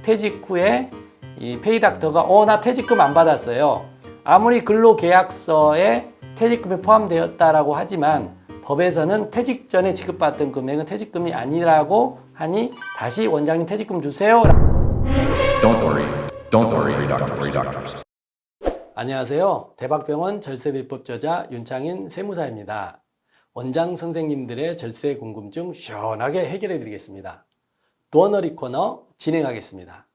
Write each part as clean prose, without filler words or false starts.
퇴직 후에 이 페이닥터가 나 퇴직금 안 받았어요. 아무리 근로계약서에 퇴직금이 포함되었다라고 하지만 법에서는 퇴직 전에 지급받던 금액은 퇴직금이 아니라고 하니 다시 원장님 퇴직금 주세요. Don't worry, doctors. 안녕하세요. 대박병원 절세비법 저자 윤창인 세무사입니다. 원장 선생님들의 절세 궁금증 시원하게 해결해 드리겠습니다. 도어너리 코너 진행하겠습니다.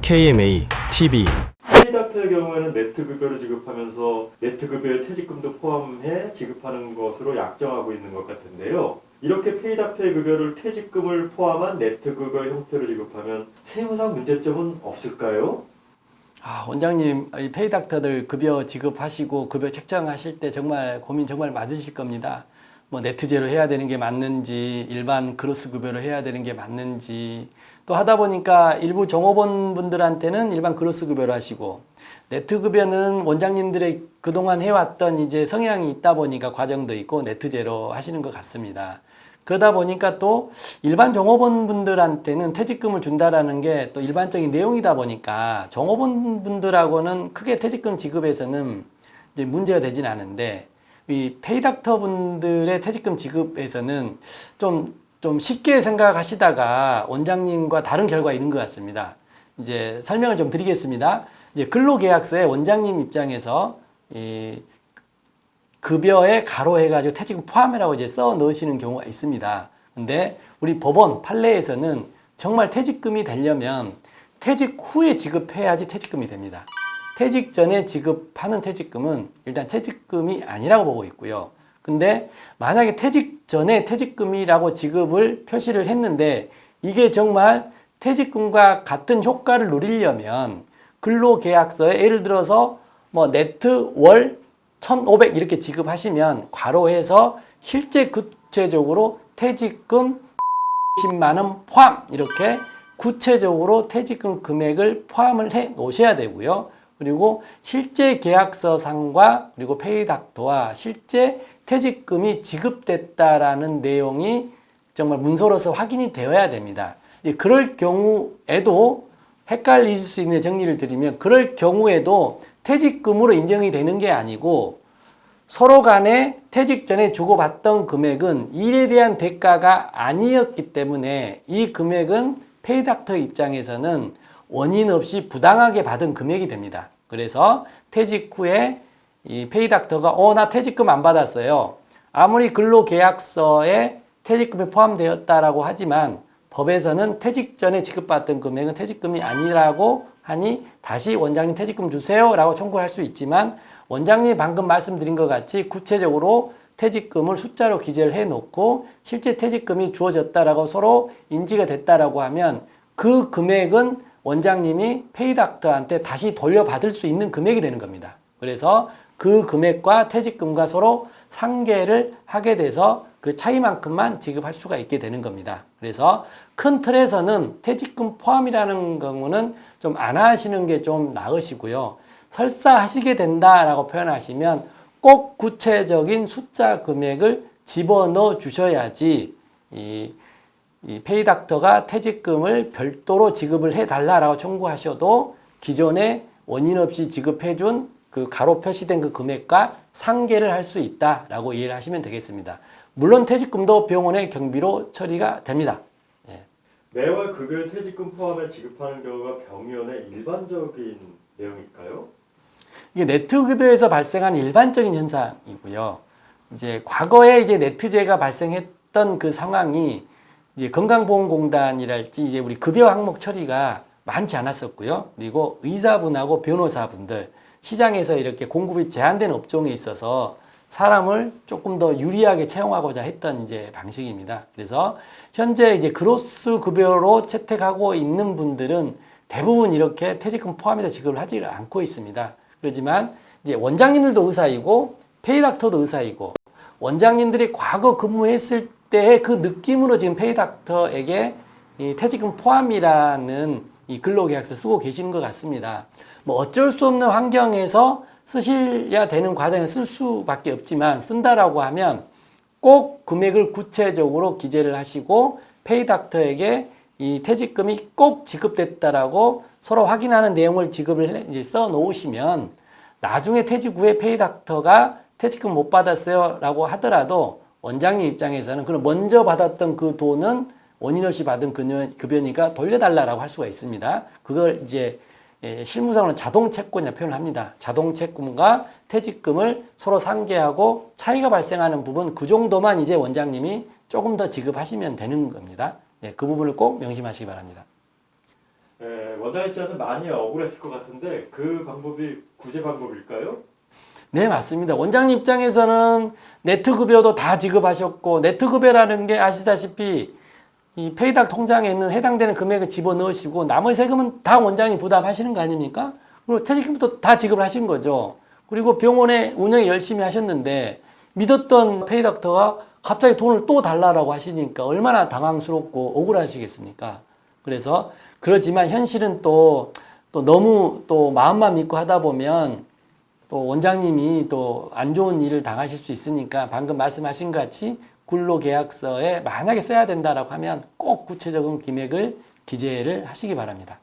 KMA TV 페이닥터의 경우에는 네트급여를 지급하면서 네트급여의 퇴직금도 포함해 지급하는 것으로 약정하고 있는 것 같은데요. 이렇게 페이닥터의 급여를 퇴직금을 포함한 네트급여 형태로 지급하면 세무상 문제점은 없을까요? 원장님, 이 페이닥터들 급여 지급하시고 급여 책정하실 때 정말 고민 정말 많으실 겁니다. 뭐 네트제로 해야 되는 게 맞는지, 일반 그로스 급여로 해야 되는 게 맞는지, 또 하다 보니까 일부 종업원 분들한테는 일반 그로스 급여로 하시고, 네트 급여는 원장님들의 그동안 해왔던 이제 성향이 있다 보니까 과정도 있고 네트제로 하시는 것 같습니다. 그러다 보니까 또 일반 종업원 분들한테는 퇴직금을 준다라는 게 또 일반적인 내용이다 보니까 종업원 분들하고는 크게 퇴직금 지급에서는 이제 문제가 되진 않은데, 이 페이닥터 분들의 퇴직금 지급에서는 좀 쉽게 생각하시다가 원장님과 다른 결과가 있는 것 같습니다. 이제 설명을 좀 드리겠습니다. 이제 근로계약서에 원장님 입장에서 이 급여에 가로해가지고 퇴직금 포함이라고 이제 써 넣으시는 경우가 있습니다. 근데 우리 법원 판례에서는 정말 퇴직금이 되려면 퇴직 후에 지급해야지 퇴직금이 됩니다. 퇴직 전에 지급하는 퇴직금은 일단 퇴직금이 아니라고 보고 있고요. 근데 만약에 퇴직 전에 퇴직금이라고 지급을 표시를 했는데 이게 정말 퇴직금과 같은 효과를 누리려면 근로계약서에 예를 들어서 뭐 네트 월 1,500 이렇게 지급하시면 괄호해서 실제 구체적으로 퇴직금 10만 원 포함 이렇게 구체적으로 퇴직금 금액을 포함을 해 놓으셔야 되고요. 그리고 실제 계약서상과 그리고 페이닥터와 실제 퇴직금이 지급됐다라는 내용이 정말 문서로서 확인이 되어야 됩니다. 그럴 경우에도 헷갈릴 수 있는 정리를 드리면, 그럴 경우에도 퇴직금으로 인정이 되는 게 아니고 서로 간에 퇴직 전에 주고받던 금액은 일에 대한 대가가 아니었기 때문에 이 금액은 페이닥터 입장에서는 원인 없이 부당하게 받은 금액이 됩니다. 그래서 퇴직 후에 이 페이닥터가 나 퇴직금 안 받았어요. 아무리 근로계약서에 퇴직금이 포함되었다라고 하지만 법에서는 퇴직 전에 지급받던 금액은 퇴직금이 아니라고 하니 다시 원장님 퇴직금 주세요 라고 청구할 수 있지만, 원장님이 방금 말씀드린 것 같이 구체적으로 퇴직금을 숫자로 기재를 해 놓고 실제 퇴직금이 주어졌다라고 서로 인지가 됐다라고 하면 그 금액은 원장님이 페이닥터한테 다시 돌려받을 수 있는 금액이 되는 겁니다. 그래서 그 금액과 퇴직금과 서로 상계를 하게 돼서 그 차이만큼만 지급할 수가 있게 되는 겁니다. 그래서 큰 틀에서는 퇴직금 포함이라는 경우는 좀 안 하시는 게 좀 나으시고요. 설사 하시게 된다라고 표현하시면 꼭 구체적인 숫자 금액을 집어넣어 주셔야지 이 페이닥터가 퇴직금을 별도로 지급을 해달라고 청구하셔도 기존에 원인 없이 지급해준 그 가로 표시된 그 금액과 상계를 할 수 있다라고 이해를 하시면 되겠습니다. 물론 퇴직금도 병원의 경비로 처리가 됩니다. 매월 급여 퇴직금 포함해 지급하는 경우가 병원의 일반적인 내용일까요? 이게 네트급여에서 발생한 일반적인 현상이고요. 이제 과거에 이제 네트제가 발생했던 그 상황이 이제 건강보험공단이랄지 이제 우리 급여 항목 처리가 많지 않았었고요. 그리고 의사분하고 변호사분들, 시장에서 이렇게 공급이 제한된 업종에 있어서 사람을 조금 더 유리하게 채용하고자 했던 이제 방식입니다. 그래서 현재 이제 그로스 급여로 채택하고 있는 분들은 대부분 이렇게 퇴직금 포함해서 지급을 하지 않고 있습니다. 그렇지만 이제 원장님들도 의사이고 페이닥터도 의사이고, 원장님들이 과거 근무했을 때의 그 느낌으로 지금 페이닥터에게 이 퇴직금 포함이라는 이 근로계약서 쓰고 계시는 것 같습니다. 뭐 어쩔 수 없는 환경에서 쓰셔야 되는 과정에 쓸 수밖에 없지만, 쓴다라고 하면 꼭 금액을 구체적으로 기재를 하시고 페이닥터에게 이 퇴직금이 꼭 지급됐다라고 서로 확인하는 내용을 지급을 이제 써 놓으시면 나중에 퇴직 후에 페이닥터가 퇴직금 못 받았어요라고 하더라도 원장님 입장에서는 그럼 먼저 받았던 그 돈은 원인 없이 받은 급여니까 돌려달라고 할 수가 있습니다. 그걸 이제 실무상으로는 자동채권이라고 표현을 합니다. 자동채권과 퇴직금을 서로 상계하고 차이가 발생하는 부분 그 정도만 이제 원장님이 조금 더 지급하시면 되는 겁니다. 그 부분을 꼭 명심하시기 바랍니다. 원장님 입장에서 많이 억울했을 것 같은데 그 방법이 구제 방법일까요? 네, 맞습니다. 원장님 입장에서는 네트급여도 다 지급하셨고 네트급여라는 게 아시다시피 이 페이닥 통장에 있는 해당되는 금액을 집어넣으시고 나머지 세금은 다 원장이 부담하시는 거 아닙니까? 그리고 퇴직금도 다 지급을 하신 거죠. 그리고 병원에 운영 열심히 하셨는데 믿었던 페이닥터가 갑자기 돈을 또 달라고 하시니까 얼마나 당황스럽고 억울하시겠습니까? 그래서 그렇지만 현실은 또 너무 또 마음만 믿고 하다 보면 또 원장님이 또 안 좋은 일을 당하실 수 있으니까 방금 말씀하신 것 같이 근로계약서에 만약에 써야 된다라고 하면 꼭 구체적인 금액을 기재를 하시기 바랍니다.